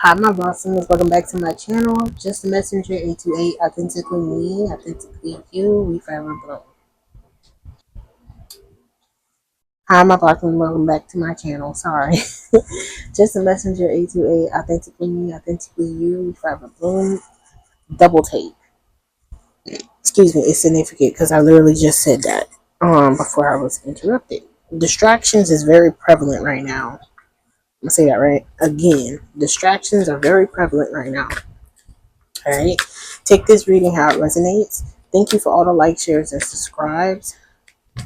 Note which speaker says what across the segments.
Speaker 1: Hi, my blossoms. Welcome back to my channel. Just a messenger, 828, authentically me, authentically you, we forever blow. Hi, my blossoms. Welcome back to my channel. Sorry. Just a messenger, 828, authentically me, authentically you, we forever bloom. Double take. Excuse me, it's significant because I literally just said that before I was interrupted. Distractions is very prevalent right now. I'm gonna say that right again. Distractions are very prevalent right now. All right, take this reading how it resonates. Thank you for all the likes, shares, and subscribes.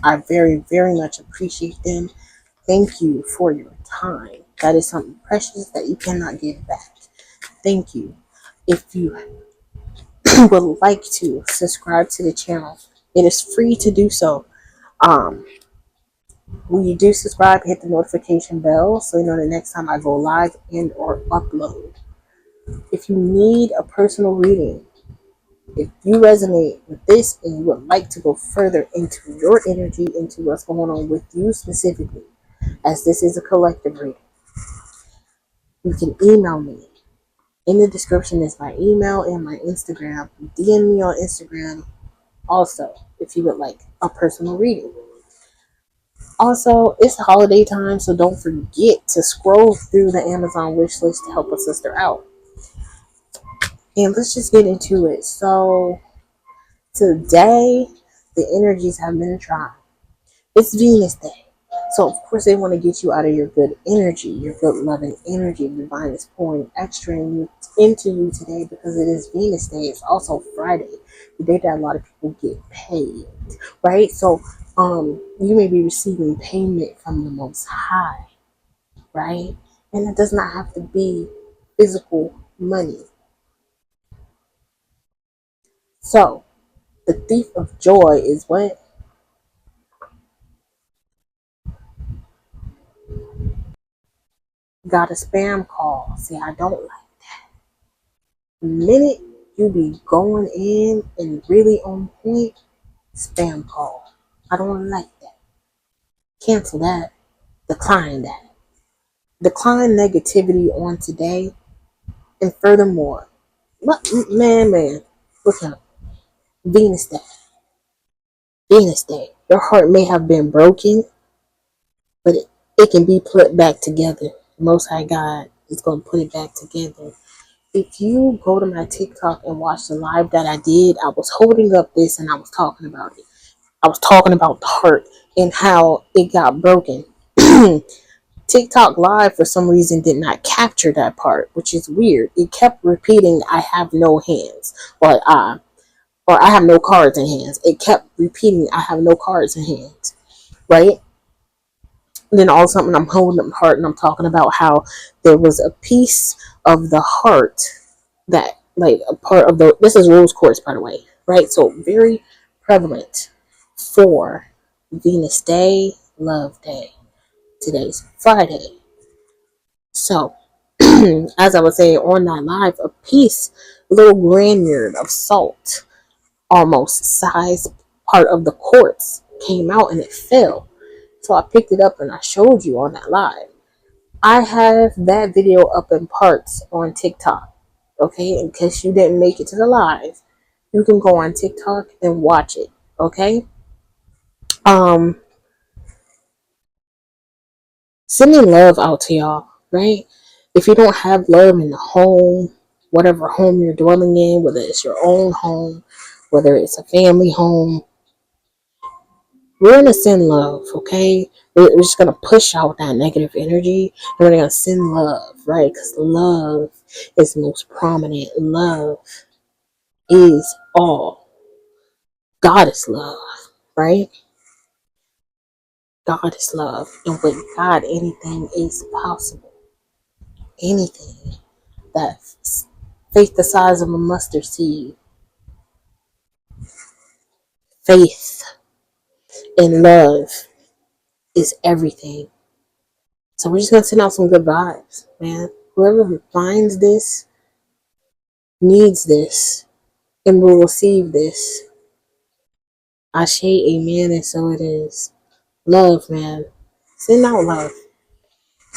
Speaker 1: I very, very much appreciate them. Thank you for your time. That is something precious that you cannot give back. Thank you. If you would like to subscribe to the channel, it is free to do so. Um, when you do subscribe, hit the notification bell so you know the next time I go live and or upload. If you need a personal reading, if you resonate with this and you would like to go further into your energy, into what's going on with you specifically, as this is a collective reading, you can email me. In the description is my email and my Instagram. DM me on Instagram also if you would like a personal reading. Also, it's holiday time, so don't forget to scroll through the Amazon wish list to help a sister out. And let's just get into it. So, today, the energies have been trying. It's Venus Day. So, of course, they want to get you out of your good energy, your good loving energy. Divine is pouring extra into you today because it is Venus Day. It's also Friday, the day that a lot of people get paid, right? So, you may be receiving payment from the Most High, right? And it does not have to be physical money. So, the thief of joy is what? Got a spam call. See, I don't like the minute you be going in and really on point, spam call. I don't like that. Cancel that. Decline that. Decline negativity on today. And furthermore, man, look up. Venus Day. Venus Day. Your heart may have been broken, but it can be put back together. The Most High God is going to put it back together. If you go to my TikTok and watch the live that I did, I was holding up this and I was talking about it. I was talking about the heart and how it got broken. TikTok live for some reason did not capture that part, which is weird. It kept repeating, "I have no hands," or "I have no cards in hands." It kept repeating, "I have no cards in hands," right? And then all of a sudden, I'm holding up the heart and I'm talking about how there was a piece of the heart that, like, a part of the. This is rose quartz, by the way, right? So very prevalent for Venus Day, Love Day. Today's Friday. So, as I was saying on that live, a piece, a little granular of salt, almost size part of the quartz came out and it fell. So I picked it up and I showed you on that live. I have that video up in parts on TikTok. Okay, in case you didn't make it to the live, you can go on TikTok and watch it. Okay. Um, Sending love out to y'all, right? If you don't have love in the home, whatever home you're dwelling in, whether it's your own home, whether it's a family home, we're going to send love, okay? We're just going to push out that negative energy and we're going to send love, right? Because love is most prominent. Love is all. God is love, right? God is love. And with God, anything is possible. Anything. That faith the size of a mustard seed, faith and love is everything. So we're just gonna send out some good vibes, man. Whoever finds this needs this and will receive this. Ashe, amen, and so it is. Love, man. Send out love.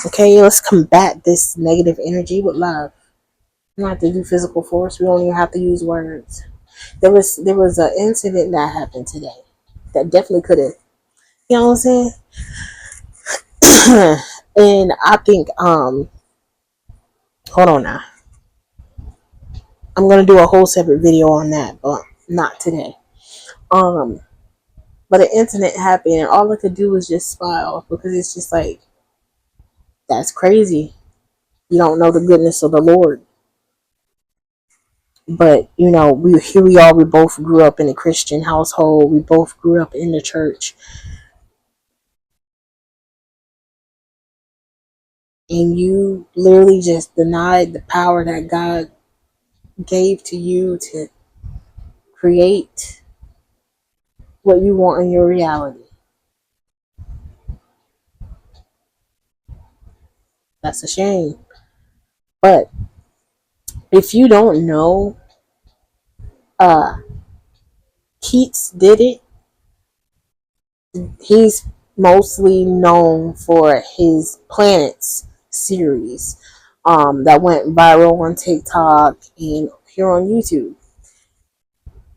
Speaker 1: Okay, let's combat this negative energy with love. not have to do physical force. We don't even have to use words. There was an incident that happened today that definitely could have, you know what I'm saying? And I think hold on now. I'm gonna do a whole separate video on that, but not today. Um but an incident happened and all I could do was just smile because it's just like that's crazy. You don't know the goodness of the Lord. But you know, we both grew up in a Christian household. We both grew up in the church. And you literally just denied the power that God gave to you to create what you want in your reality. That's a shame. But if you don't know, uh, Keats did it. He's mostly known for his Planets series that went viral on TikTok and here on YouTube.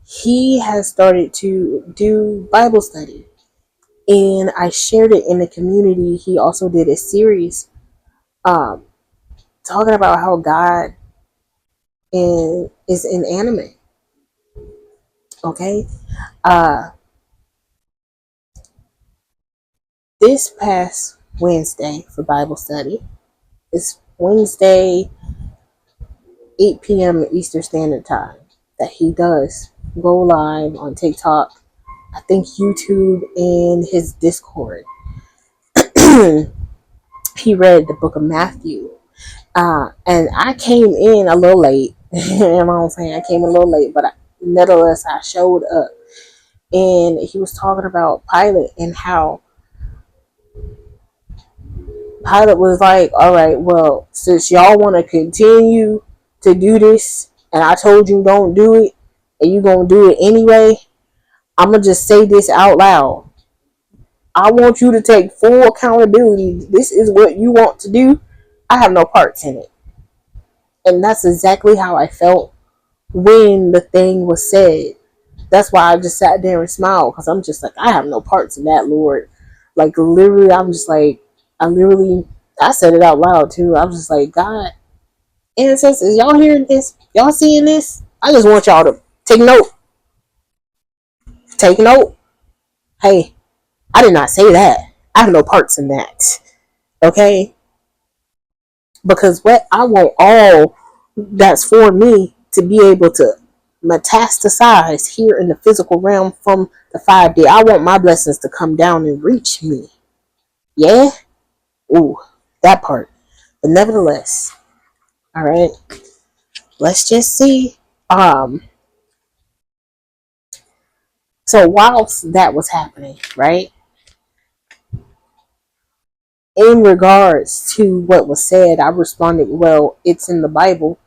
Speaker 1: He has started to do Bible study, and I shared it in the community. He also did a series um, talking about how God is inanimate. Okay, uh, this past Wednesday for Bible study, it's Wednesday 8 p.m. Eastern Standard Time that he does go live on TikTok, I think YouTube, and his Discord. He read the book of Matthew. And I came in a little late. You know what I'm saying? I came a little late, but nevertheless, I showed up. And he was talking about Pilate and how Pilate was like, all right, well, since y'all want to continue to do this, and I told you don't do it, and you going to do it anyway, I'm going to just say this out loud. I want you to take full accountability. This is what you want to do. I have no parts in it. And that's exactly how I felt when the thing was said. That's why I just sat there and smiled, because I'm just like, I have no parts in that, Lord. Like, literally, I'm just like, I said it out loud too. I was just like, God, ancestors, y'all hearing this? Y'all seeing this? I just want y'all to take note. Take note. Hey, I did not say that. I have no parts in that. Okay? Because what I want all that's for me to be able to metastasize here in the physical realm from the 5D. I want my blessings to come down and reach me. Yeah? Ooh, that part. But nevertheless, all right, let's just see. Um, so whilst that was happening, right, in regards to what was said, I responded, well, it's in the Bible.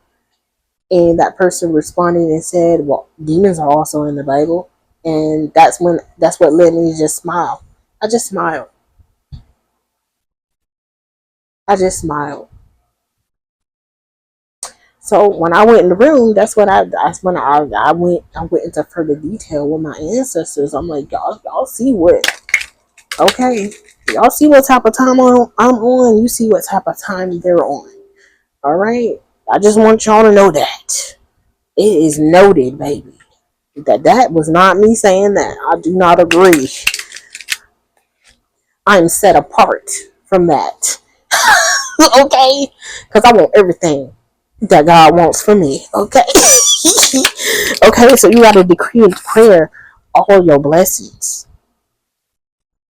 Speaker 1: And that person responded and said, well, demons are also in the Bible. And that's what led me to just smile. I just smiled. I just smiled. So when I went in the room, that's when I went into further detail with my ancestors. I'm like, y'all see what, okay, y'all see what type of time I'm on, you see what type of time they're on. All right? I just want y'all to know that. It is noted, baby. That was not me saying that. I do not agree. I'm set apart from that. Okay? Because I want everything that God wants for me. Okay? Okay, so you got to decree and declare all your blessings.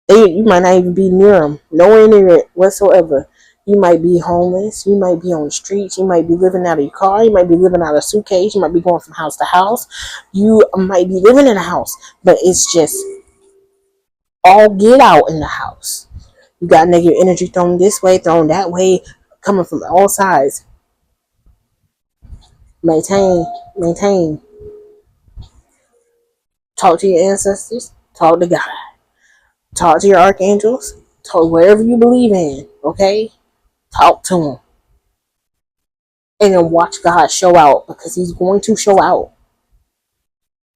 Speaker 1: You might not even be near them, nowhere near it whatsoever. You might be homeless. You might be on the streets. You might be living out of your car. You might be living out of a suitcase. You might be going from house to house. You might be living in a house, but it's just all get out in the house. You got negative energy thrown this way, thrown that way, coming from all sides. Maintain. Talk to your ancestors. Talk to God. Talk to your archangels. Talk wherever you believe in. Okay? Talk to them. and then watch God show out, because he's going to show out.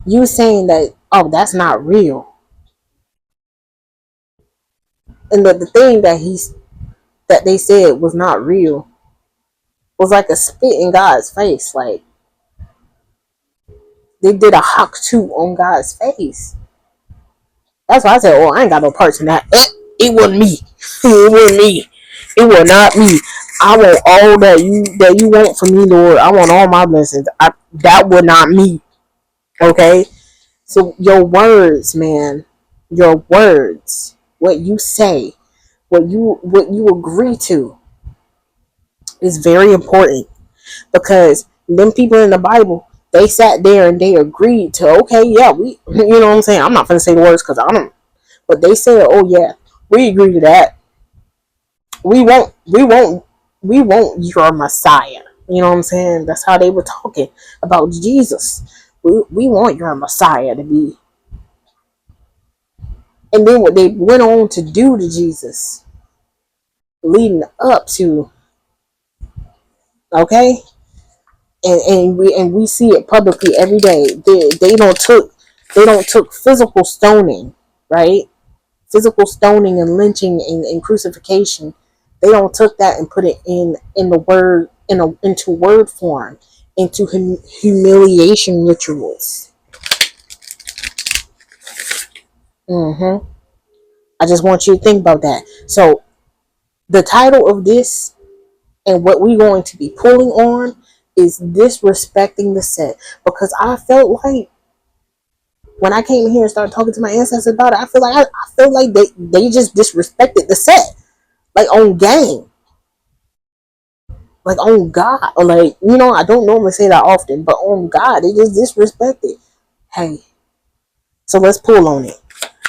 Speaker 1: You saying that, oh, that's not real. And the thing that they said was not real was like a spit in God's face. Like, they did a hawk too on God's face. That's why I said, oh, I ain't got no parts in that. It wasn't me. It wasn't me. It was not me. I want all that you want from me, Lord. I want all my blessings. That was not me. Okay? So your words, man, your words, what you say, what you agree to is very important, because them people in the Bible, they sat there and they agreed to, okay, yeah, we, you know what I'm saying? I'm not gonna say the words because I don't, but they said, oh yeah, we agree to that. We won't, we won't, we want your Messiah. You know what I'm saying? That's how they were talking about Jesus. We want your Messiah to be. And then what they went on to do to Jesus, leading up to, okay, and we see it publicly every day. They don't took physical stoning, right? Physical stoning and lynching and crucifixion. They don't took that and put it in the word into word form, into humiliation rituals. I just want you to think about that. So the title of this and what we're going to be pulling on is disrespecting the set, because I felt like when I came here and started talking to my ancestors about it, I feel like they just disrespected the set, like on game, like on God, or like, I don't normally say that often, but on God, they just disrespected. Hey, so let's pull on it.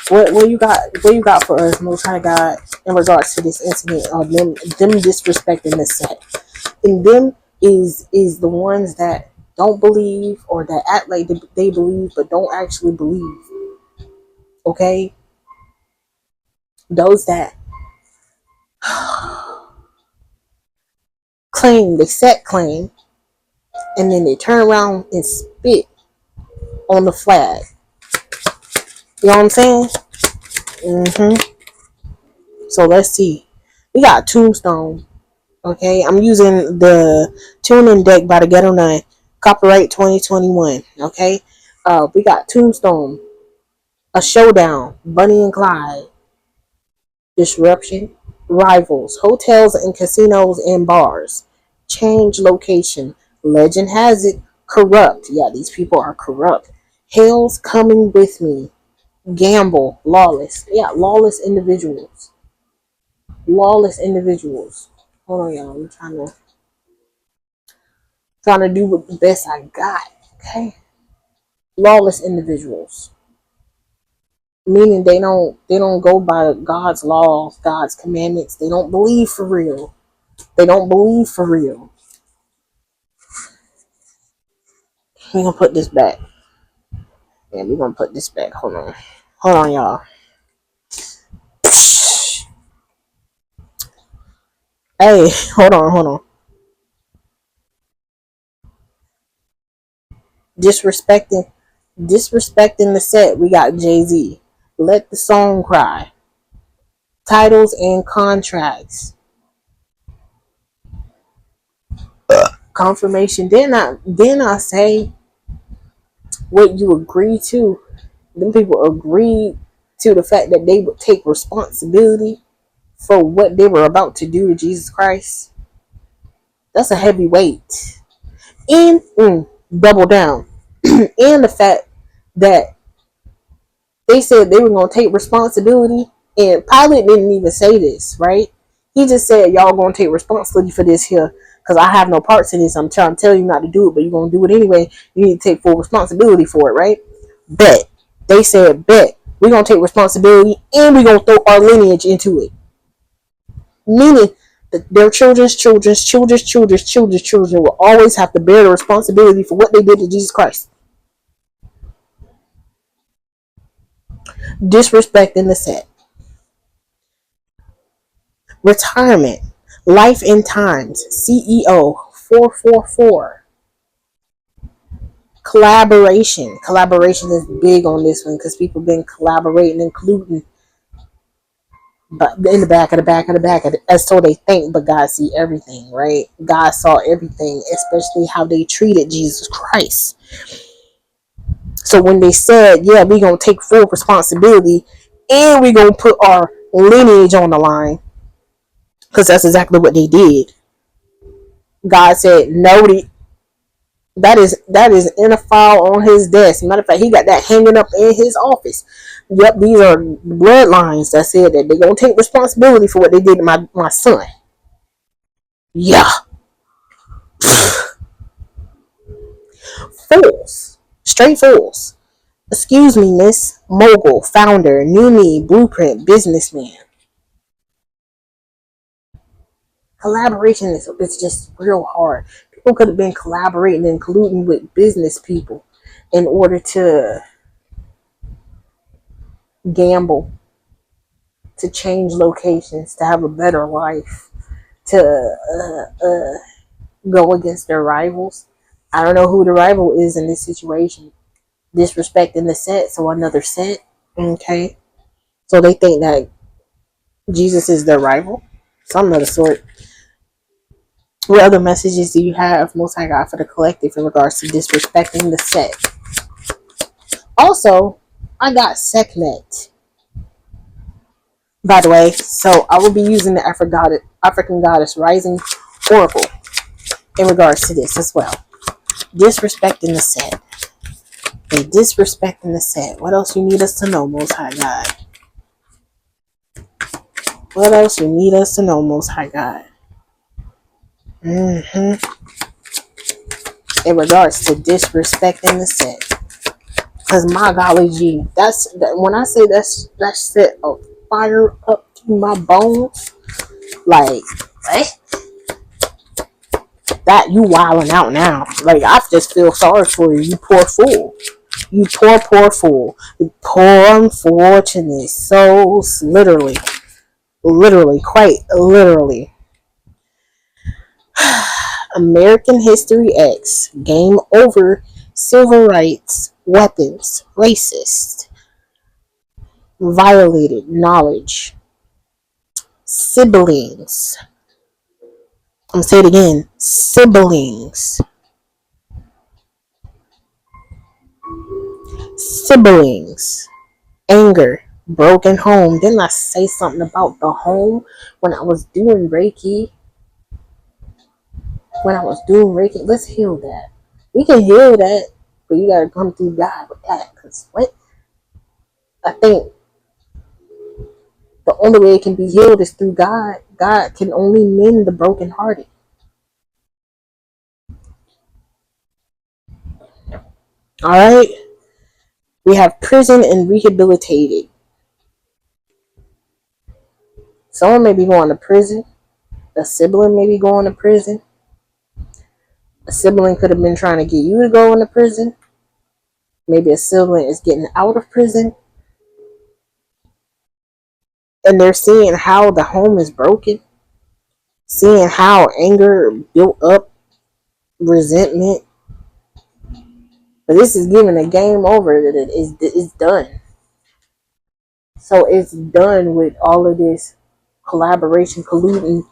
Speaker 1: What you got? What you got for us, Most High God, in regards to this incident of them disrespecting the set? And them is the ones that don't believe, or that act like they believe but don't actually believe. Okay, those that claim, they set claim, and then they turn around and spit on the flag. You know what I'm saying? So let's see. We got Tombstone. Okay, I'm using the tuning deck by the Ghetto 9, copyright 2021. Okay, we got Tombstone, a showdown, Bunny and Clyde, disruption, rivals, hotels and casinos and bars, change location, legend has it, corrupt. Yeah, these people are corrupt. Hell's coming with me. Gamble, lawless. Yeah, lawless individuals. Lawless individuals. Hold on, y'all. I'm trying to do what the best I got. Okay. Lawless individuals. Meaning they don't go by God's laws, God's commandments. They don't believe for real. They don't believe for real. We're gonna put this back. Yeah, we're gonna put this back. Hold on. Hold on, y'all. Hey, hold on. Disrespecting disrespecting the set. We got Jay-Z. Let the song cry. Titles and contracts. Confirmation. Didn't I say what you agree to? Them people agreed to the fact that they would take responsibility for what they were about to do to Jesus Christ. That's a heavy weight. And double down. And the fact that they said they were going to take responsibility, and Pilate didn't even say this, right? He just said, y'all going to take responsibility for this here, because I have no parts in this. I'm trying to tell you not to do it, but you're going to do it anyway. You need to take full responsibility for it, right? Bet. They said, bet. We're going to take responsibility, and we're going to throw our lineage into it. Meaning that their children will always have to bear the responsibility for what they did to Jesus Christ. Disrespecting the set. Retirement. Life and Times CEO 444. Collaboration is big on this one because people been collaborating, including, but in the back of the back of the back of the, as so they think, but God see everything, right? God saw everything, especially how they treated Jesus Christ. So when they said, yeah, we gonna take full responsibility and we gonna put our lineage on the line, because that's exactly what they did. God said, no, that is in a file on his desk. Matter of fact, he got that hanging up in his office. Yep, these are bloodlines that said that they're gonna take responsibility for what they did to my son. Yeah. Fools. Straight fools. Excuse me, miss. Mogul, founder, new me, blueprint, businessman. Collaboration is just real hard. People could have been collaborating and colluding with business people in order to gamble, to change locations, to have a better life, to go against their rivals. I don't know who the rival is in this situation. Disrespecting the set, so another set. Okay. So they think that Jesus is their rival. Some of the sort. What other messages do you have, Most High God, for the collective in regards to disrespecting the set? Also, I got Sekhmet, by the way. So I will be using the African Goddess Rising Oracle in regards to this as well. Disrespecting the set. And disrespecting the set. What else you need us to know, Most High God? What else you need us to know, Most High God? In regards to disrespecting the set. Because my golly gee, when I say that set of fire up to my bones, like, what? That you wilding out now. Like, I just feel sorry for you, you poor fool. You poor fool. You poor unfortunate souls. Literally. Literally. Quite literally. American History X. Game over. Civil rights. Weapons. Racist. Violated. Knowledge. Siblings. I'm gonna say it again. Siblings. Siblings. Anger. Broken home. Didn't I say something about the home when I was doing Reiki? Let's heal that. We can heal that, but you gotta come through God with that. Cause what? I think the only way it can be healed is through God. God can only mend the brokenhearted. All right. We have prison and rehabilitated. Someone may be going to prison. A sibling may be going to prison. A sibling could have been trying to get you to go into prison. Maybe a sibling is getting out of prison. And they're seeing how the home is broken. Seeing how anger built up, resentment. But this is giving a game over that it's done. So it's done with all of this collaboration, colluding.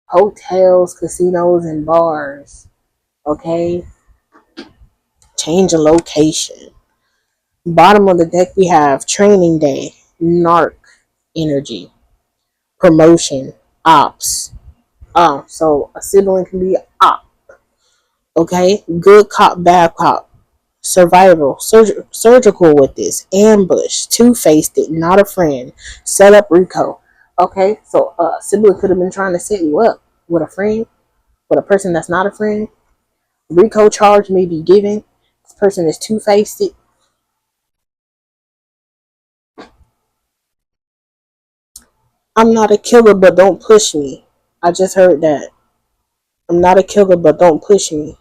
Speaker 1: Hotels, casinos, and bars. Okay? Change of location. Bottom of the deck, we have training day, narc energy, promotion, ops. So a sibling can be op. Okay? Good cop, bad cop. Survival, surgical with this. Ambush, two-faced it, not a friend. Set up Rico. Okay? So a sibling could have been trying to set you up with a friend, with a person that's not a friend. Rico charge may be given. This person is two-faced it. I'm not a killer, but don't push me. I just heard that. I'm not a killer, but don't push me.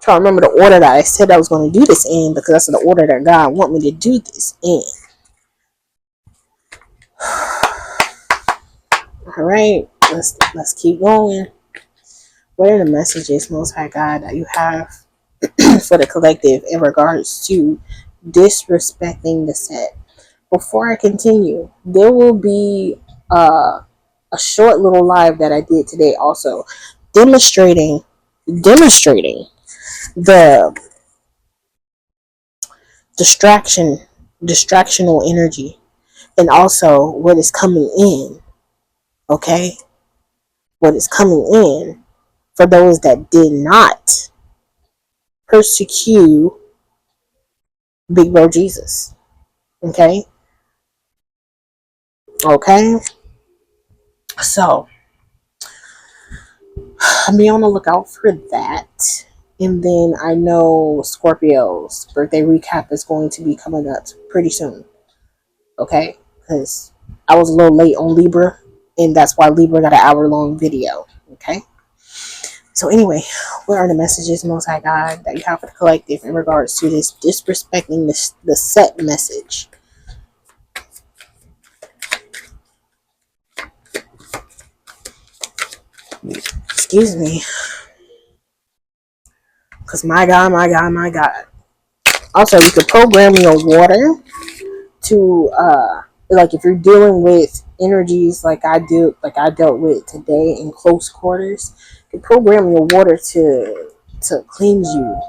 Speaker 1: Trying to remember the order that I said I was going to do this in, because that's the order that God want me to do this in. All right, let's keep going. What are the messages, Most High God, that you have for the collective in regards to disrespecting the set? Before I continue, there will be a short little live that I did today, also demonstrating the distractional energy, and also what is coming in. Okay, what is coming in for those that did not persecute Big Bro Jesus. Okay, okay. So be on the lookout for that. And then I know Scorpio's birthday recap is going to be coming up pretty soon. Okay, because I was a little late on Libra, and that's why Libra got an hour-long video. Okay. So anyway, what are the messages, Most High God, that you have for the collective in regards to this disrespecting the set message? Excuse me, because my God, my God, my God. Also, you could program your water to like if you're dealing with energies like I dealt with today in close quarters, you can program your water to cleanse you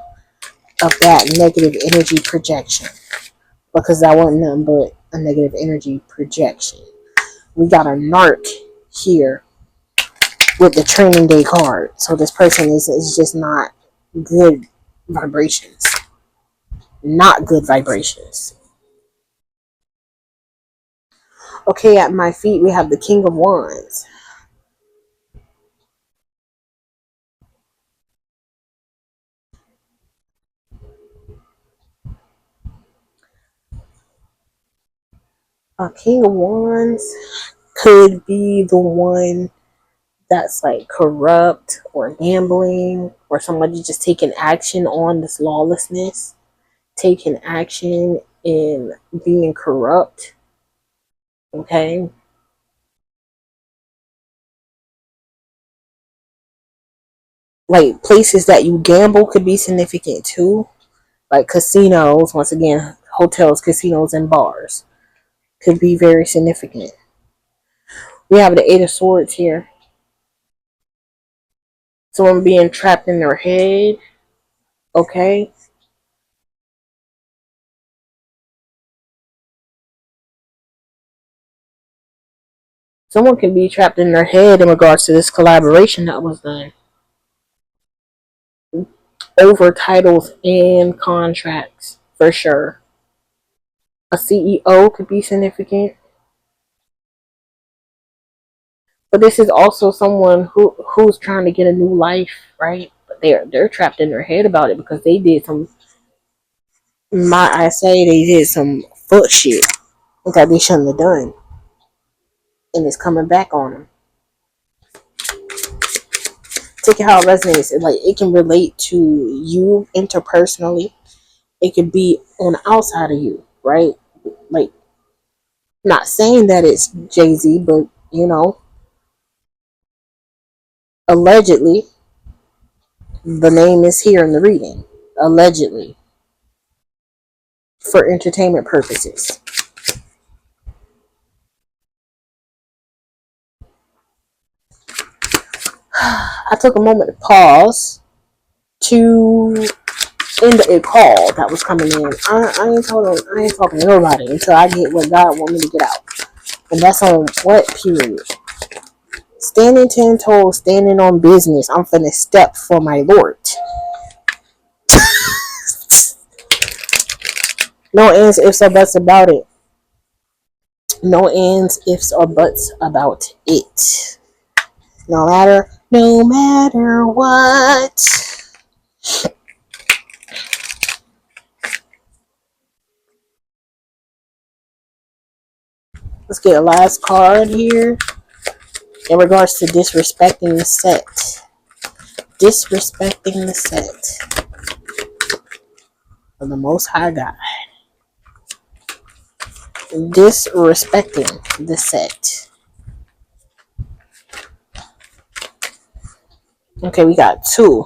Speaker 1: of that negative energy projection, because that wasn't nothing but a negative energy projection. We got a narc here with the training day card, so this person is just not good vibrations, not good vibrations. Okay, at my feet we have the King of Wands. A King of Wands could be the one that's like corrupt or gambling, or somebody just taking action on this lawlessness, taking action in being corrupt. Okay. Like places that you gamble could be significant too. Like casinos, once again, hotels, casinos, and bars could be very significant. We have the Eight of Swords here. Someone being trapped in their head. Okay. Someone can be trapped in their head in regards to this collaboration that was done over titles and contracts, for sure. A CEO could be significant, but this is also someone who's trying to get a new life, right? But they're trapped in their head about it because they did some. I say they did some foot shit that they shouldn't have done, and it's coming back on them. Take it how it resonates. Like it can relate to you interpersonally. It could be on the outside of you, right? Like, not saying that it's Jay-Z, but allegedly, the name is here in the reading. Allegedly, for entertainment purposes. I took a moment to pause to end a call that was coming in. I ain't talking to nobody until I get what God want me to get out. And that's on what period? Standing 10 toes, standing on business. I'm finna step for my Lord. No ands, ifs, or buts about it. No ands, ifs, or buts about it. No matter what. Let's get a last card here in regards to disrespecting the set. Disrespecting the set. of the Most High God. Disrespecting the set. Okay, we got two.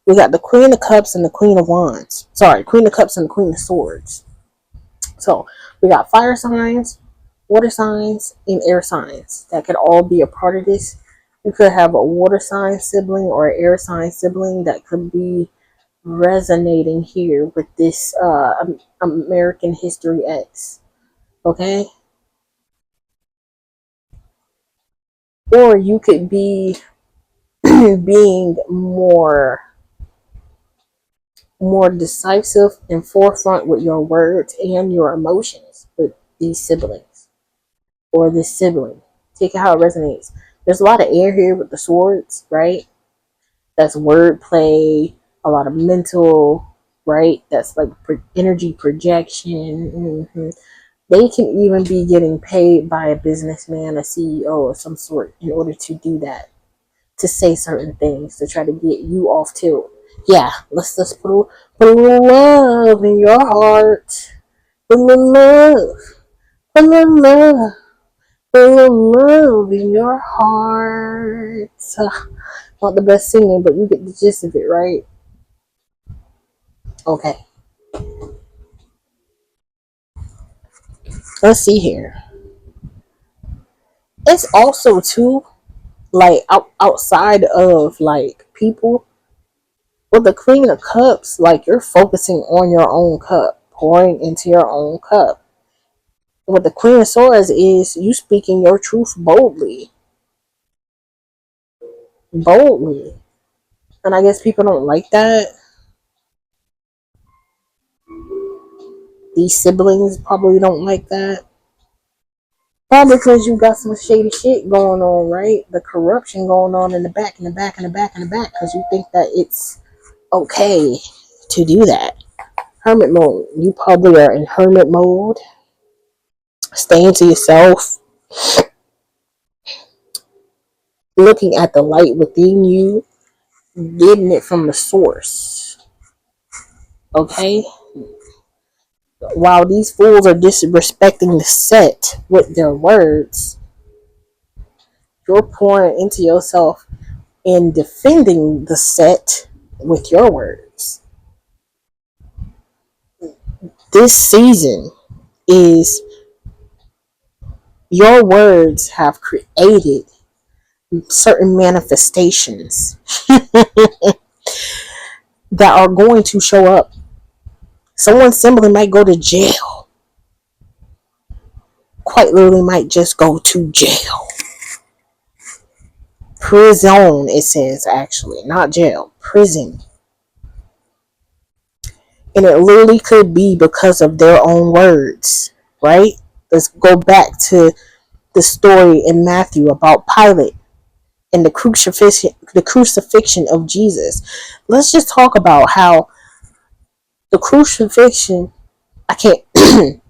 Speaker 1: We got the Queen of Cups and the Queen of Wands. Sorry, Queen of Cups and the Queen of Swords. So we got fire signs, water signs, and air signs that could all be a part of this. You could have a water sign sibling or an air sign sibling that could be resonating here with this American History X. Okay? Or you could be being more decisive and forefront with your words and your emotions with these siblings or this sibling. Take it how it resonates. There's a lot of air here with the swords, right? That's wordplay, a lot of mental, right? That's like energy projection. They can even be getting paid by a businessman, a CEO of some sort in order to do that, to say certain things, to try to get you off tilt. Yeah, let's just put a little love in your heart. Put a little love. Put a little love. Put a little love in your heart. Not the best singing, but you get the gist of it, right? Okay. Let's see here. It's also too like outside of like people with the Queen of Cups, like you're focusing on your own cup, pouring into your own cup. What the Queen of Swords is you speaking your truth boldly. Boldly. And I guess people don't like that. These siblings probably don't like that. Probably because you got some shady shit going on, right? The corruption going on in the back, in the back, in the back, in the back, because you think that it's okay to do that. Hermit mode. You probably are in hermit mode, staying to yourself, looking at the light within you, getting it from the source. Okay? While these fools are disrespecting the set with their words, you're pouring into yourself and defending the set with your words. This season is your words have created certain manifestations that are going to show up. Someone simply might go to jail. Quite literally might just go to jail. Prison, it says actually, not jail. Prison. And it literally could be because of their own words, right? Let's go back to the story in Matthew about Pilate and the crucifixion of Jesus. Let's just talk about how the crucifixion, I can't, they're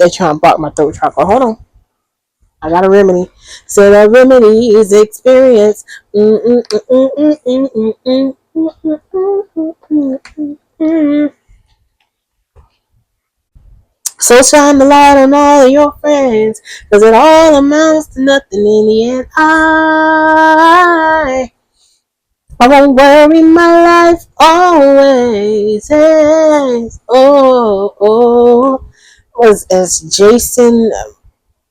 Speaker 1: trying to block my throat chakra. Hold on. I got a remedy. So the remedy is experience. So shine the light on all of your friends, cause it all amounts to nothing in the end. I won't worry my life always. Yes. Oh. Was as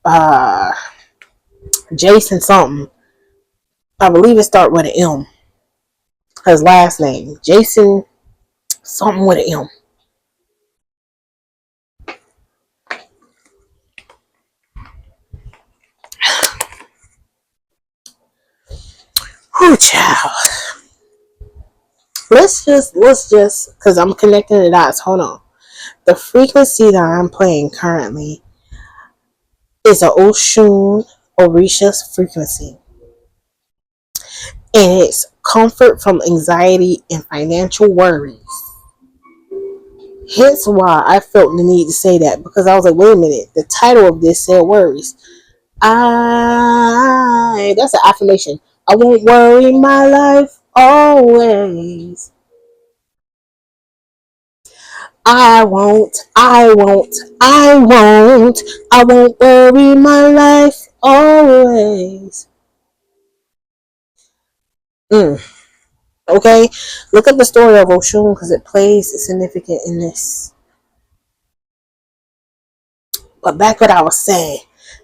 Speaker 1: uh, Jason something. I believe it started with an M. His last name. Jason something with an M. Whew, child. Let's just, cause I'm connecting the dots. Hold on. The frequency that I'm playing currently is a Oshun Orisha's frequency. And it's comfort from anxiety and financial worries. Hence why I felt the need to say that, because I was like, wait a minute, the title of this said worries. That's an affirmation. I won't worry my life always. I won't, I won't, I won't, I won't worry my life always. Mm, okay? Look up the story of Oshun because it plays significant in this. But back what I was saying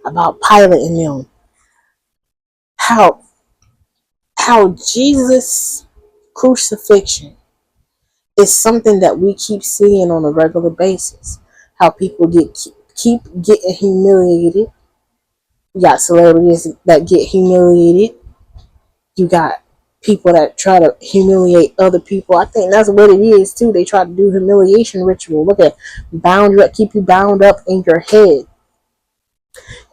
Speaker 1: about Pilate and them. How Jesus crucifixion is something that we keep seeing on a regular basis. How people keep getting humiliated. You got celebrities that get humiliated. You got people that try to humiliate other people. I think that's what it is too. They try to do humiliation ritual. Look at bound you up, keep you bound up in your head.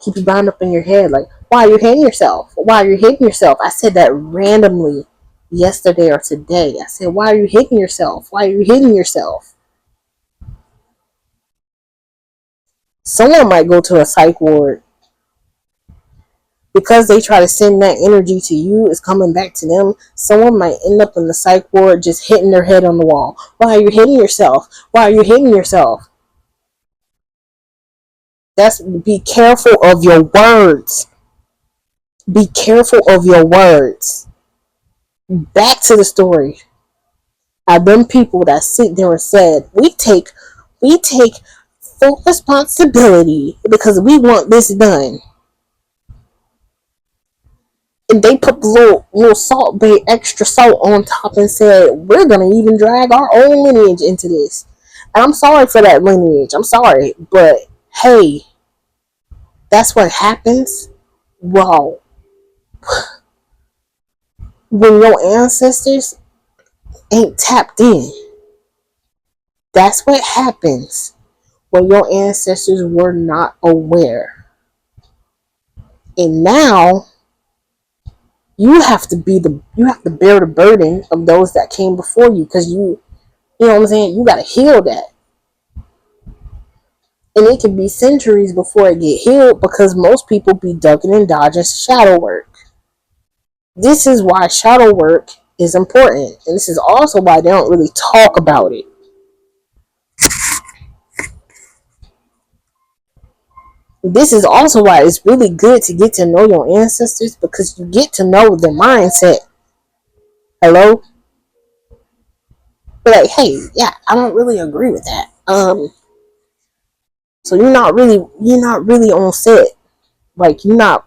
Speaker 1: Keep you bound up in your head. Like, why are you hitting yourself? Why are you hitting yourself? I said that randomly yesterday or today. I said, why are you hitting yourself? Why are you hitting yourself? Someone might go to a psych ward because they try to send that energy to you, it's coming back to them. Someone might end up in the psych ward just hitting their head on the wall. Why are you hitting yourself? Why are you hitting yourself? That's be careful of your words. Be careful of your words. Back to the story. I've been people that sit there and said, we take full responsibility because we want this done. And they put the little salt bay extra salt on top and said, we're gonna even drag our own lineage into this. And I'm sorry for that lineage. I'm sorry. But hey, that's what happens. Wow. When your ancestors ain't tapped in. That's what happens when your ancestors were not aware. And now you have to bear the burden of those that came before you because you know what I'm saying, you gotta heal that. And it can be centuries before it get healed because most people be ducking and dodging shadow work. This is why shadow work is important. And this is also why they don't really talk about it. This is also why it's really good to get to know your ancestors because you get to know their mindset. Hello? But like, hey, yeah, I don't really agree with that. So you're not really on set. Like you're a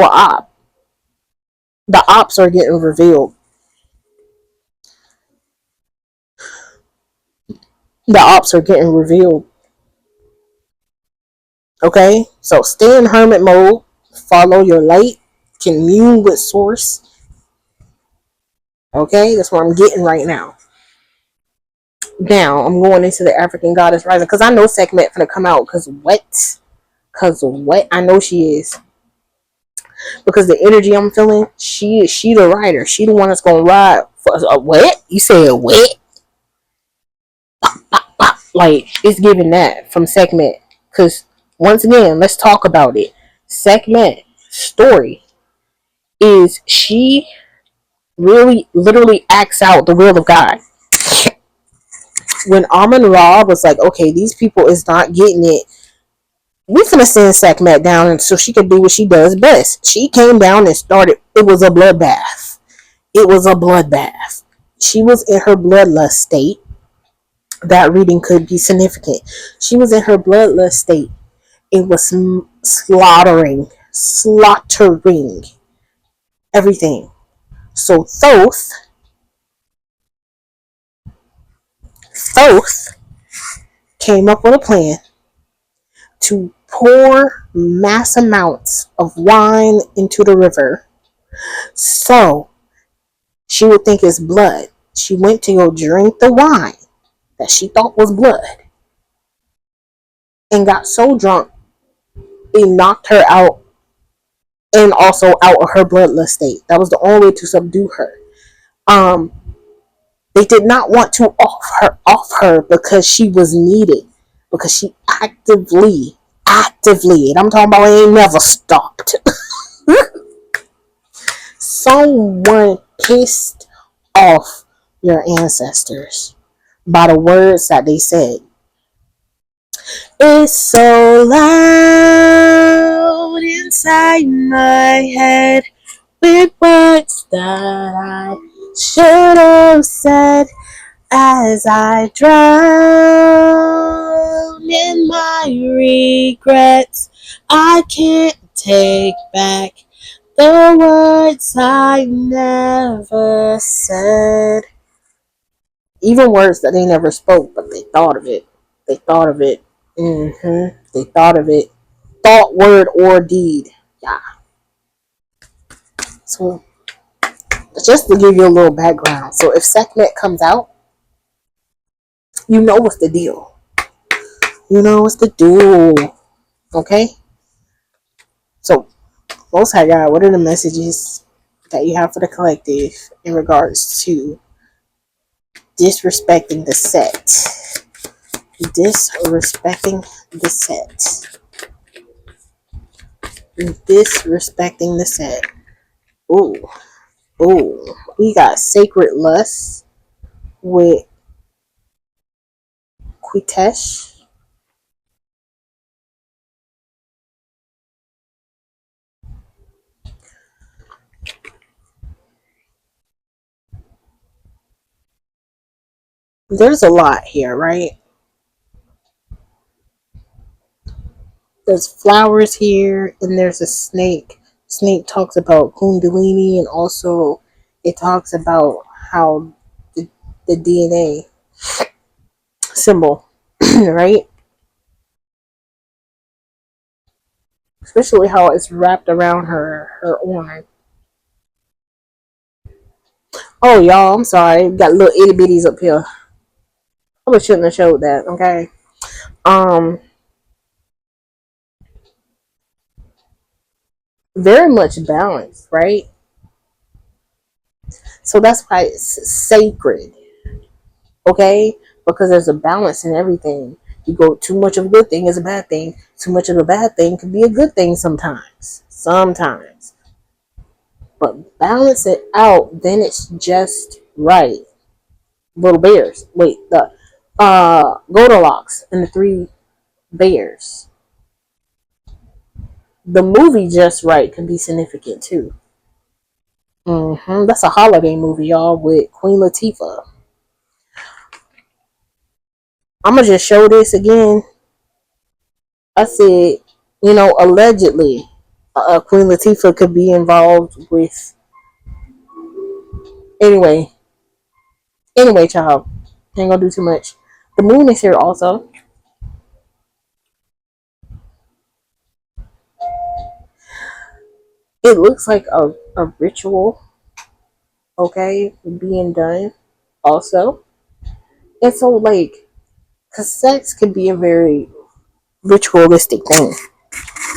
Speaker 1: op. The ops are getting revealed. The ops are getting revealed. Okay? So stay in hermit mode, follow your light, commune with source. Okay? That's what I'm getting right now. Now I'm going into the African Goddess Rising because I know Sekhmet gonna come out because what? Because what? I know she is. Because the energy I'm feeling, she the rider. She the one that's gonna ride for a what? You said what? Like it's giving that from Sekhmet. Because once again, let's talk about it. Sekhmet story is she really literally acts out the will of God. When Amun Ra was like, okay, these people is not getting it, we finna send Sekhmet down and so she can do what she does best. She came down and started, it was a bloodbath. It was a bloodbath. She was in her bloodlust state. That reading could be significant. She was in her bloodlust state. It was slaughtering everything. So Thoth came up with a plan to pour mass amounts of wine into the river so she would think it's blood. She went to go drink the wine that she thought was blood and got so drunk it knocked her out and also out of her bloodlust state. That was the only way to subdue her. Um, they did not want to off her because she was needed. Because she actively, and I'm talking about it ain't never stopped. Someone pissed off your ancestors by the words that they said. It's so loud inside my head with words that I should have said as I drown in my regrets. I can't take back the words I never said. Even words that they never spoke, but they thought of it. They thought of it. They thought of it. Thought, word, or deed. Yeah. So, just to give you a little background. So, if Sekhmet comes out, you know what's the deal. You know what's the deal. Okay? So, Most High God, what are the messages that you have for the collective in regards to disrespecting the set? Disrespecting the set. Disrespecting the set. Ooh. Ooh. We got Sacred Lust with Quitesh. There's a lot here, right? There's flowers here, and there's a snake. Snake talks about Kundalini, and also it talks about how the DNA symbol, right? Especially how it's wrapped around her arm. Oh, y'all, I'm sorry. Got little itty bitties up here. I shouldn't have showed that. Okay. Um, very much balanced, right? So that's why it's sacred. Okay, because there's a balance in everything. You go too much of a good thing is a bad thing. Too much of a bad thing can be a good thing sometimes. Sometimes. But balance it out, then it's just right. Little bears. Wait, the Goldilocks and the Three Bears. The movie Just Right can be significant too. That's a holiday movie, y'all, with Queen Latifah. I'm gonna just show this again. I said, allegedly, Queen Latifah could be involved with. Anyway, child, ain't gonna do too much. The moon is here also. It looks like a ritual, okay, being done also. And so, like, because sex can be a very ritualistic thing,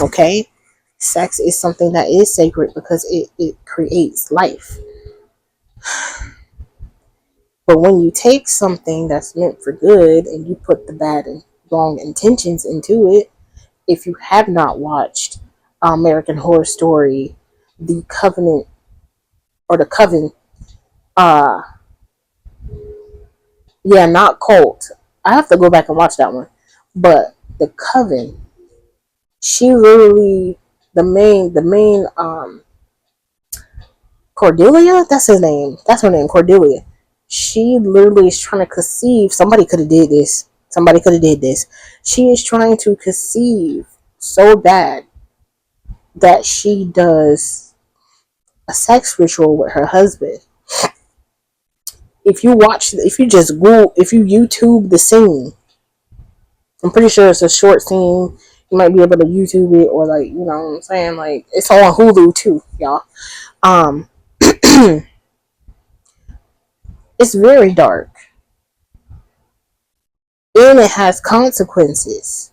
Speaker 1: okay? Sex is something that is sacred because it creates life. But when you take something that's meant for good and you put the bad and wrong intentions into it, if you have not watched American Horror Story, The Covenant or The Coven, uh, yeah, not Cult. I have to go back and watch that one. But The Coven, she literally the main Cordelia, that's his name. That's her name, Cordelia. She literally is trying to conceive. Somebody could have did this. Somebody could have did this. She is trying to conceive so bad that she does a sex ritual with her husband. If you YouTube the scene, I'm pretty sure it's a short scene. You might be able to YouTube it, or like, you know what I'm saying? Like, it's on Hulu too, y'all. Um, it's very dark. And it has consequences.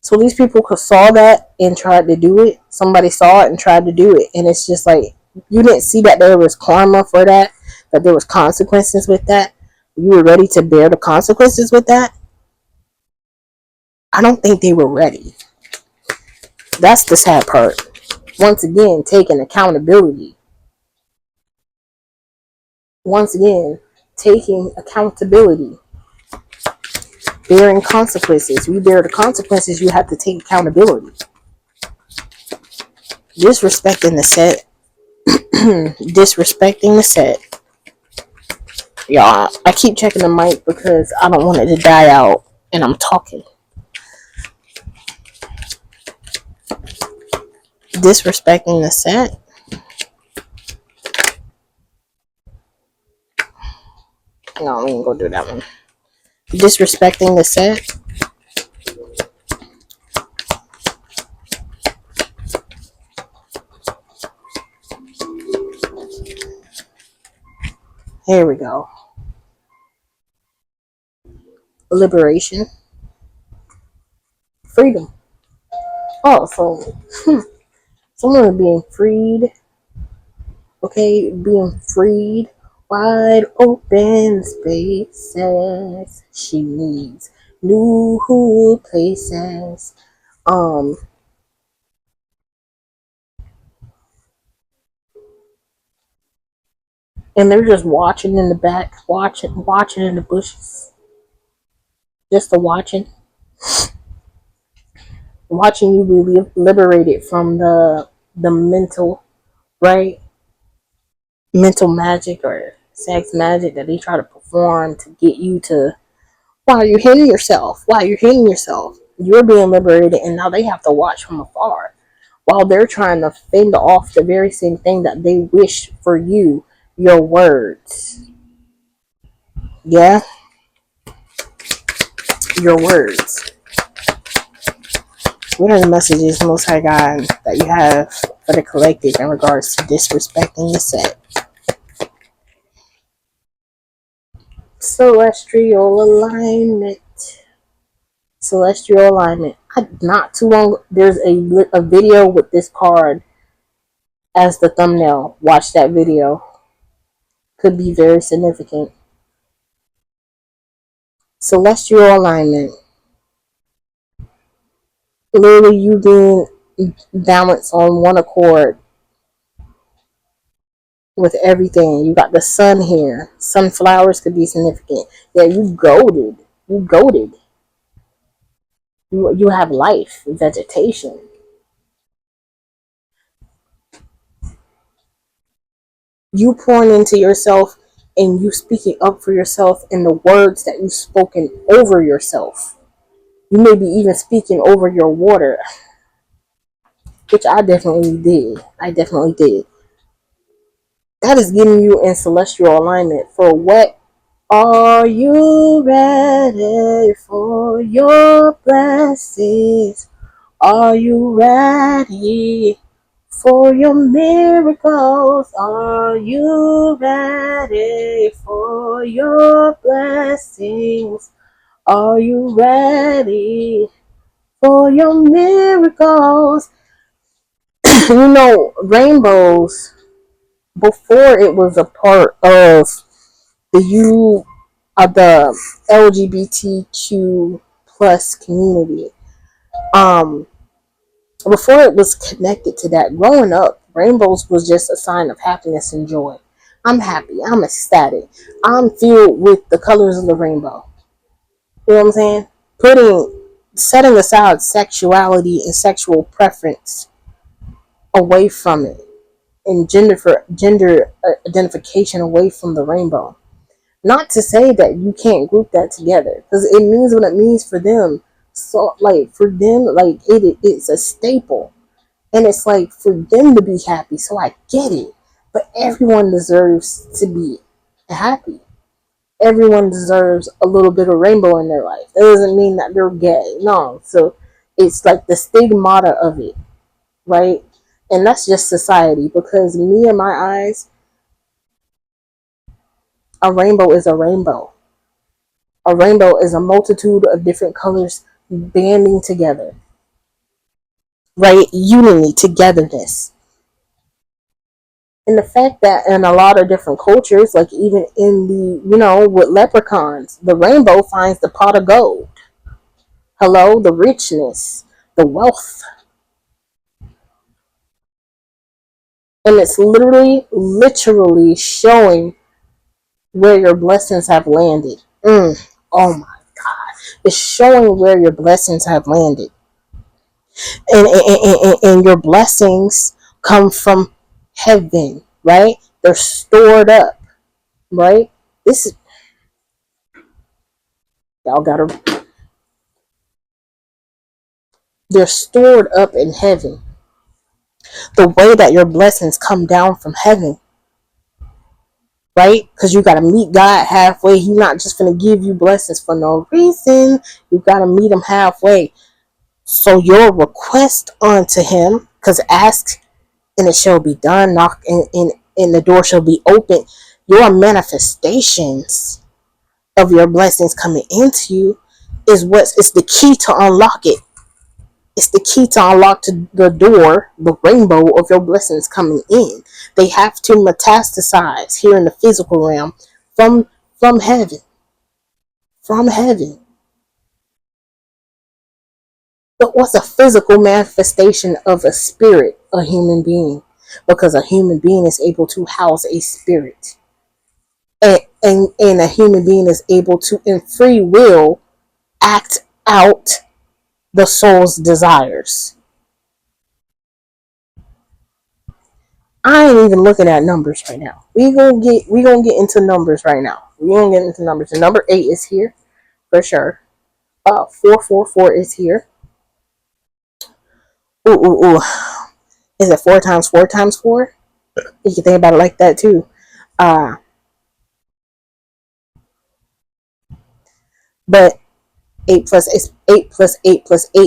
Speaker 1: So these people saw that and tried to do it. Somebody saw it and tried to do it. And it's just like, you didn't see that there was karma for that there was consequences with that. You were ready to bear the consequences with that. I don't think they were ready. That's the sad part. Once again, taking accountability. Once again, taking accountability, bearing consequences. You bear the consequences, you have to take accountability. Disrespecting the set. Disrespecting the set. Y'all, I keep checking the mic because I don't want it to die out and I'm talking. Disrespecting the set. No, we ain't gonna do that one. Disrespecting the set. Here we go. Liberation. Freedom. Oh, so someone being freed. Okay, being freed. Wide open spaces. She needs new places. And they're just watching in the back, watching in the bushes. Just the watching you be liberated from the mental, right? Mental magic or sex magic that they try to perform to get you to, while you're hitting yourself, you're being liberated, and now they have to watch from afar while they're trying to fend off the very same thing that they wish for you, your words. Yeah, your words. What are the messages, Most High God, that you have for the collective in regards to disrespecting the set? Celestial alignment. Celestial alignment. Not too long. There's a video with this card as the thumbnail. Watch that video. Could be very significant. Celestial alignment. Literally, you being balanced on one accord with everything. You got the sun here. Sunflowers could be significant. Yeah, you goaded. You goaded. You have life, vegetation. You pouring into yourself and you speaking up for yourself in the words that you've spoken over yourself. You may be even speaking over your water, which I definitely did. That is getting you in celestial alignment for what? Are you ready for your blessings? Are you ready for your miracles? Are you ready for your blessings? Are you ready for your miracles? You know, rainbows, before it was a part of the LGBTQ plus community. Before it was connected to that, growing up, rainbows was just a sign of happiness and joy. I'm happy. I'm ecstatic. I'm filled with the colors of the rainbow. You know what I'm saying? Setting aside sexuality and sexual preference away from it, and gender identification away from the rainbow. Not to say that you can't group that together, because it means what it means for them. So, like, for them, like, it's a staple. And it's like for them to be happy. So I get it. But everyone deserves to be happy. Everyone deserves a little bit of rainbow in their life. That doesn't mean that they're gay. No. So it's like the stigmata of it, right? And that's just society, because me, in my eyes, a rainbow is a rainbow. A rainbow is a multitude of different colors banding together, right? Unity, togetherness. And the fact that in a lot of different cultures, like even in with leprechauns, the rainbow finds the pot of gold. Hello, the richness, the wealth. And it's literally showing where your blessings have landed. Oh my God. It's showing where your blessings have landed. And your blessings come from heaven, right? They're stored up, right? This is, y'all gotta, they're stored up in heaven. The way that your blessings come down from heaven, right? Because you got to meet God halfway. He's not just going to give you blessings for no reason. You got to meet him halfway. So your request unto him, because ask and it shall be done, knock and the door shall be open. Your manifestations of your blessings coming into you is it's the key to unlock it. It's the key to unlock the door, the rainbow of your blessings coming in. They have to metastasize here in the physical realm from from heaven. From heaven. But what's a physical manifestation of a spirit, a human being? Because a human being is able to house a spirit. And a human being is able to, in free will, act out the soul's desires. I ain't even looking at numbers right now. We gonna get into numbers right now. We gonna get into numbers. The number 8 is here for sure. 444 is here. Ooh ooh ooh. Is it 4 times 4 times 4? You can think about it like that too. Uh, but 8 plus 8 plus 8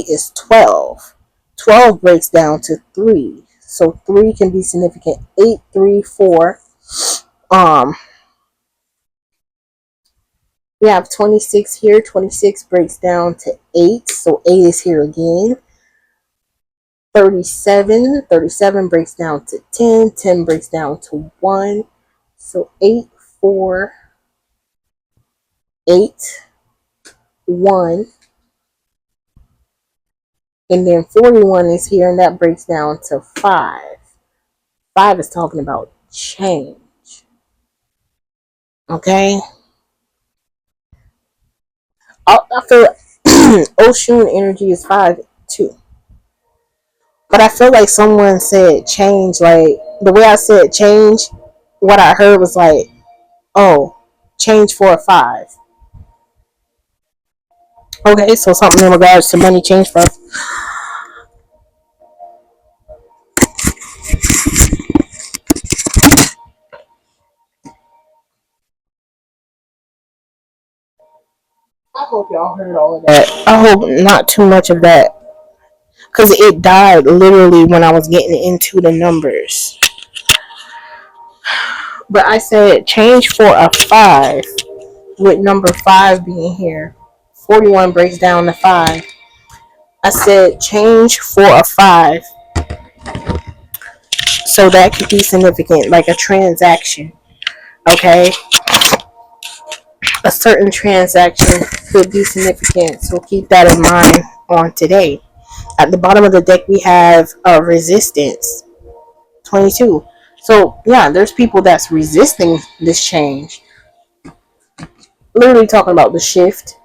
Speaker 1: is 12. 12 breaks down to 3. So 3 can be significant. 8, 3, 4. Um, we have 26 here. 26 breaks down to 8. So 8 is here again. 37 breaks down to 10. 10 breaks down to 1. So 8, 4, 8, 1. And then 41 is here, and that breaks down to 5. 5 is talking about change. Okay? I feel Ocean energy is 5 too. But I feel like someone said change, like the way I said change, what I heard was like, oh, change for a 5. Okay, so something in regards to money change for. I hope y'all heard all of that. I hope not too much of that. Because it died literally when I was getting into the numbers. But I said change for a 5, with number 5 being here. 41 breaks down to 5. I said change for a 5. So that could be significant, like a transaction. Okay? A certain transaction could be significant. So keep that in mind on today. At the bottom of the deck, we have a resistance. 22. So, yeah, there's people that's resisting this change. Literally talking about the shift.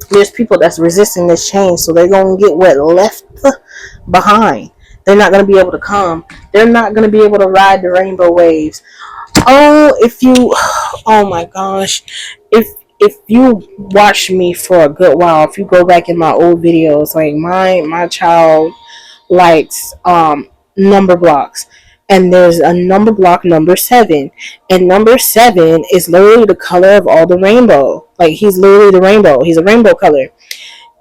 Speaker 1: There's people that's resisting this change, so they're going to get what left behind. They're not going to be able to come. They're not going to be able to ride the rainbow waves. Oh, oh my gosh, if you watch me for a good while, if you go back in my old videos, like my child likes number blocks, and there's a number block number 7, and number 7 is literally the color of all the rainbow. Like he's literally the rainbow. He's a rainbow color.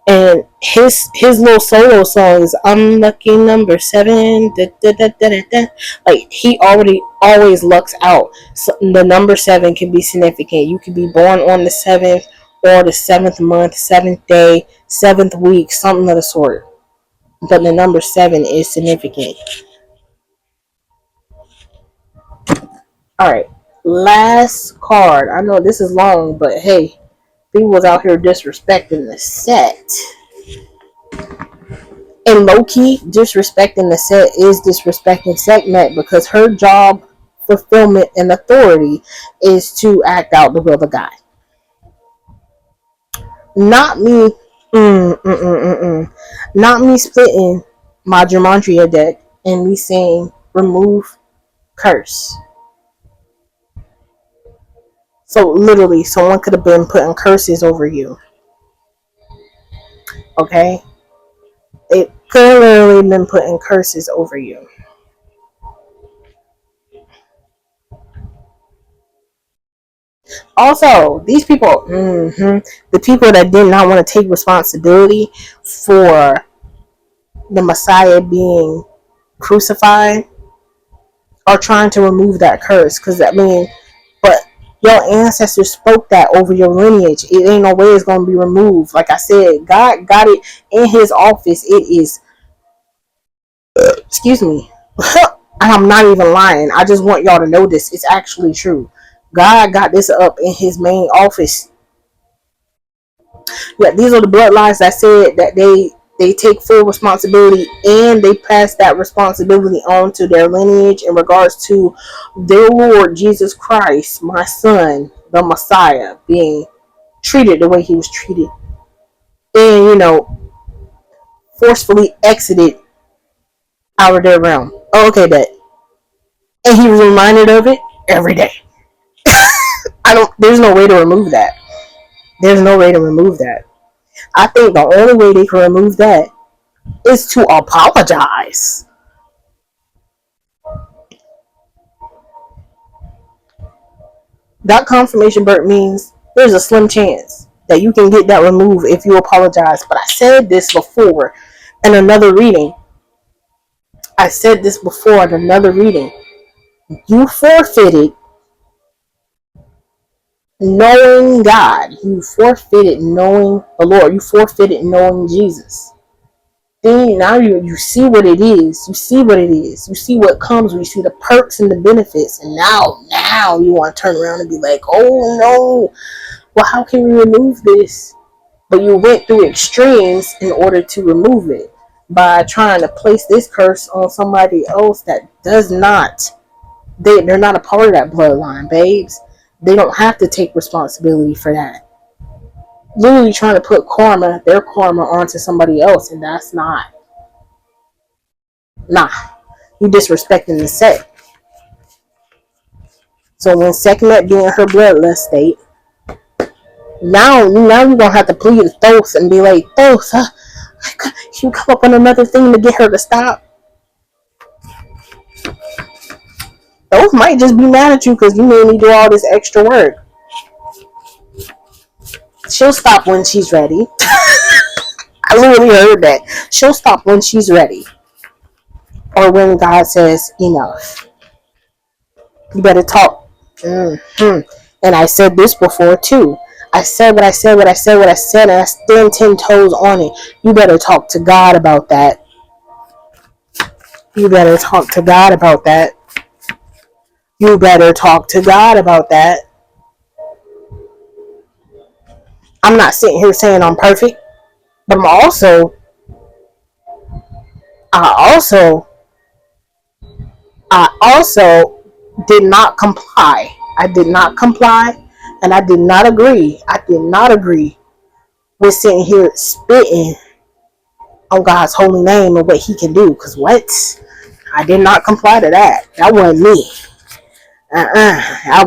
Speaker 1: And his little solo songs, I'm lucky number 7, da, da, da, da, da, da. Like he already always lucks out. So the number 7 can be significant. You can be born on the 7th or the 7th month, 7th day, 7th week, something of the sort. But the number 7 is significant. All right, last card. I know this is long, but hey, people was out here disrespecting the set. And low key, disrespecting the set is disrespecting segment, because her job fulfillment and authority is to act out the will of God. Not me, not me splitting my gematria deck and me saying remove curse. So literally, someone could have been putting curses over you. Okay, it could have literally been putting curses over you. Also, these people, the people that did not want to take responsibility for the Messiah being crucified are trying to remove that curse. Because I mean, but your ancestors spoke that over your lineage. It ain't no way it's going to be removed. Like I said, God got it in his office. It is, excuse me, and I'm not even lying. I just want y'all to know this. It's actually true. God got this up in his main office. Yeah, these are the bloodlines that said that they take full responsibility and they pass that responsibility on to their lineage in regards to their Lord Jesus Christ, my son, the Messiah, being treated the way he was treated and, forcefully exited out of their realm. Oh, okay, bet. And he was reminded of it every day. There's no way to remove that. There's no way to remove that. I think the only way they can remove that is to apologize. That confirmation burp means there's a slim chance that you can get that removed if you apologize. But I said this before in another reading. You forfeited knowing God. You forfeited knowing the Lord. You forfeited knowing Jesus. Then now you see what it is. You see what it is. You see what comes. You see the perks and the benefits. And now you want to turn around and be like, oh no, well, how can we remove this? But you went through extremes in order to remove it by trying to place this curse on somebody else that does not. They're not a part of that bloodline, babes. They don't have to take responsibility for that. Literally trying to put their karma, onto somebody else, and that's not. Nah. You disrespecting the set. So when Sekhmet being her bloodless state, now you're gonna have to plead with Thoth and be like, Thoth, you come up on another thing to get her to stop. Thoth might just be mad at you because you made me do all this extra work. She'll stop when she's ready. I literally heard that. She'll stop when she's ready. Or when God says enough. You better talk. And I said this before too. I said what I said, and I stand 10 toes on it. You better talk to God about that. You better talk to God about that. You better talk to God about that. I'm not sitting here saying I'm perfect, but I also did not comply. I did not comply, and I did not agree. I did not agree with sitting here spitting on God's holy name and what He can do. Cause what? I did not comply to that. That wasn't me. I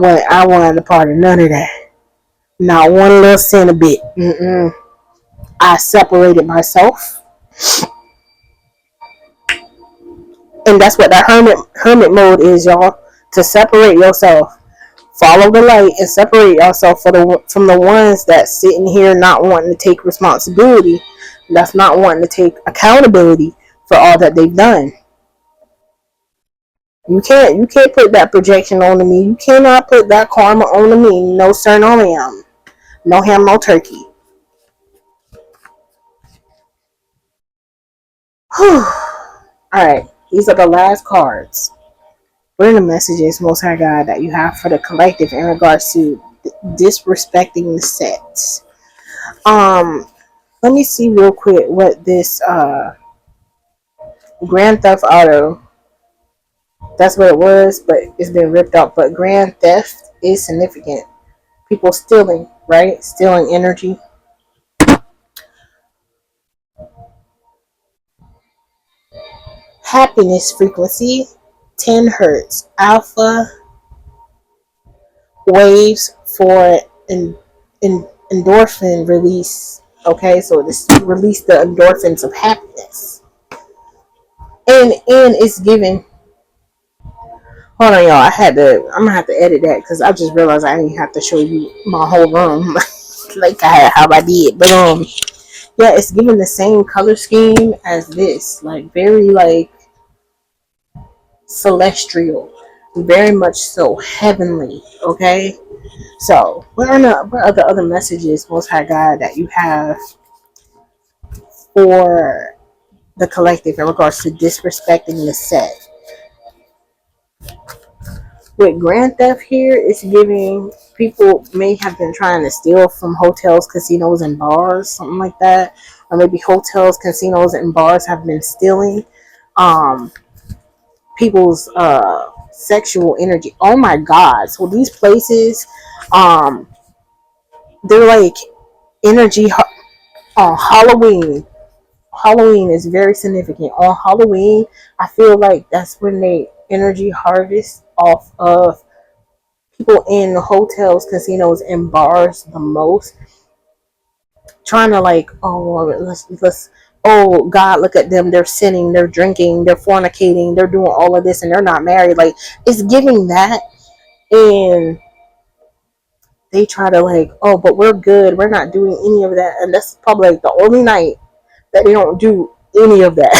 Speaker 1: wasn't a part of none of that. Not one little sin a bit. I separated myself, and that's what that hermit mode is, y'all. To separate yourself, follow the light, and separate yourself from the ones that sitting here not wanting to take responsibility, that's not wanting to take accountability for all that they've done. You can't put that projection on me. You cannot put that karma on me. No sir, no ma'am. No ham, no turkey. Alright, these are the last cards. What are the messages, Most High God, that you have for the collective in regards to disrespecting the sets? Let me see real quick what this Grand Theft Auto That's what it was, but it's been ripped out. But grand theft is significant. People stealing, right? Stealing energy. Happiness frequency, 10 hertz. Alpha waves for endorphin release. Okay, so this release the endorphins of happiness. And it's giving. Hold on, y'all. I'm gonna have to edit that because I just realized I didn't have to show you my whole room like how I did. But yeah, it's giving the same color scheme as this, like very like celestial, very much so heavenly. Okay, so what are the other messages, Most High God, that you have for the collective in regards to disrespecting the set? With grand theft here, it's giving people may have been trying to steal from hotels, casinos, and bars, something like that. Or maybe hotels, casinos, and bars have been stealing um, people's sexual energy. Oh my God! So these places, um, they're like energy on Halloween. Halloween is very significant. On Halloween, I feel like that's when they energy harvest off of people in hotels, casinos, and bars the most, trying to like, oh, let's, oh God, look at them, they're sinning, they're drinking, they're fornicating, they're doing all of this, and they're not married. Like, it's giving that, and they try to like, oh, but we're good, we're not doing any of that, and that's probably like the only night that they don't do any of that.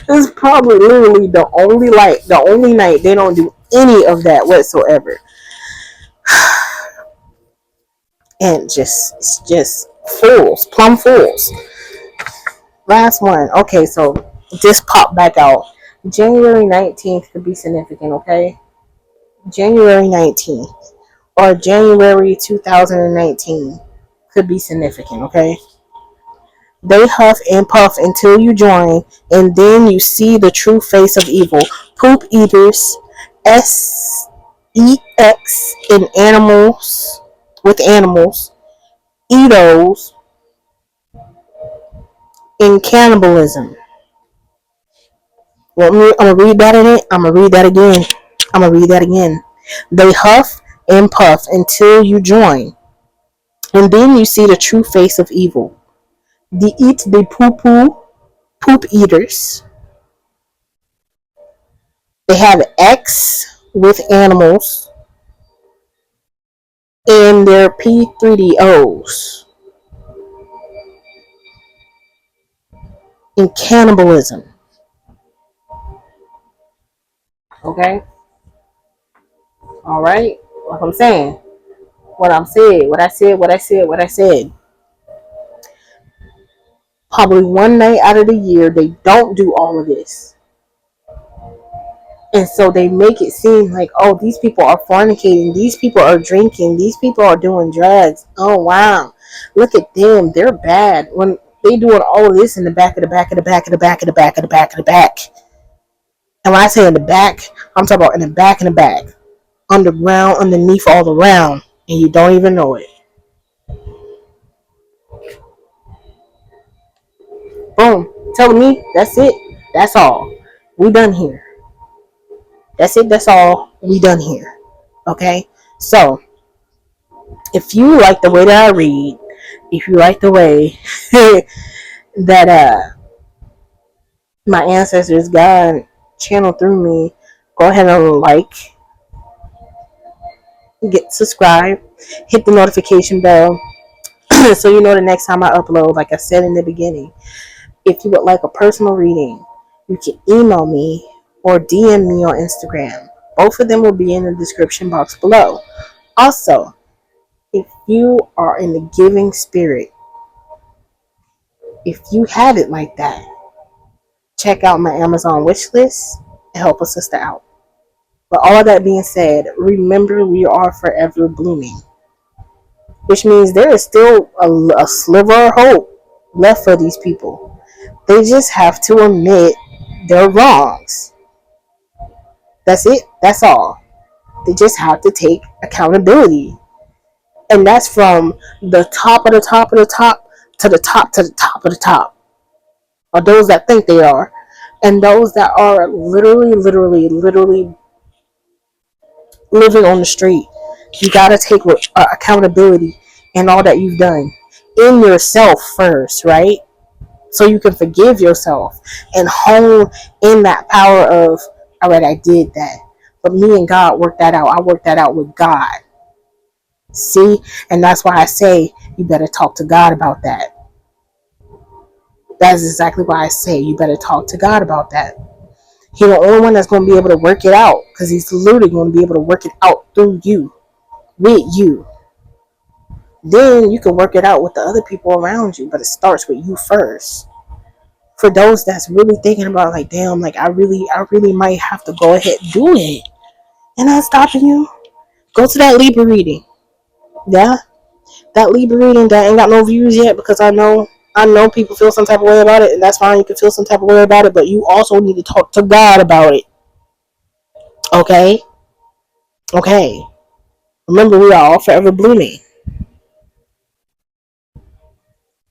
Speaker 1: It's probably literally the only night they don't do any of that whatsoever. And it's just fools, plum fools. Last one. Okay, so this popped back out. January 19th could be significant, okay? January 19th or January 2019 could be significant, okay? They huff and puff until you join, and then you see the true face of evil. Poop eaters, sex in animals, with animals, eatos, in cannibalism. Well, I'm gonna read that in it. I'm gonna read that again. I'm gonna read that again. They huff and puff until you join, and then you see the true face of evil. They eat the poop eaters. They have X with animals in their P3DOs in cannibalism. Okay, all right. Like I'm saying, what I said. Probably one night out of the year, they don't do all of this. And so they make it seem like, oh, these people are fornicating, these people are drinking, these people are doing drugs. Oh, wow. Look at them. They're bad. When they doing all of this in the back of the back of the back of the back of the back of the back of the back. And when I say in the back, I'm talking about in the back and the back. Underground, underneath, all around. And you don't even know it. Boom. Telling me that's it. That's all. We done here. That's it. That's all. We done here. Okay? So, if you like the way that I read, if you like the way that my ancestors, God, channel through me, go ahead and like, get subscribe, hit the notification bell so you know the next time I upload. Like I said in the beginning, if you would like a personal reading, you can email me or DM me on Instagram. Both of them will be in the description box below. Also, if you are in the giving spirit, if you have it like that, check out my Amazon wish list and help a sister out. But all of that being said, remember we are forever blooming, which means there is still a sliver of hope left for these people. They just have to admit their wrongs. That's it. That's all. They just have to take accountability. And that's from the top of the top of the top to the top to the top of the top. Or those that think they are. And those that are literally, literally, literally living on the street. You gotta take accountability in all that you've done in yourself first, right? So you can forgive yourself and hone in that power of, all right, I did that. But me and God worked that out. I worked that out with God. See? And that's why I say you better talk to God about that. That's exactly why I say you better talk to God about that. He's the only one that's going to be able to work it out, because he's literally going to be able to work it out through you, with you. Then you can work it out with the other people around you, but it starts with you first. For those that's really thinking about, like, damn, like I really might have to go ahead and do it, and I'm stopping you. Go to that Libra reading. Yeah, that Libra reading that ain't got no views yet, because I know people feel some type of way about it, and that's fine. You can feel some type of way about it, but you also need to talk to God about it. Okay? Okay. Remember, we are all forever blooming.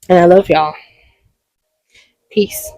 Speaker 1: And I love y'all. Peace.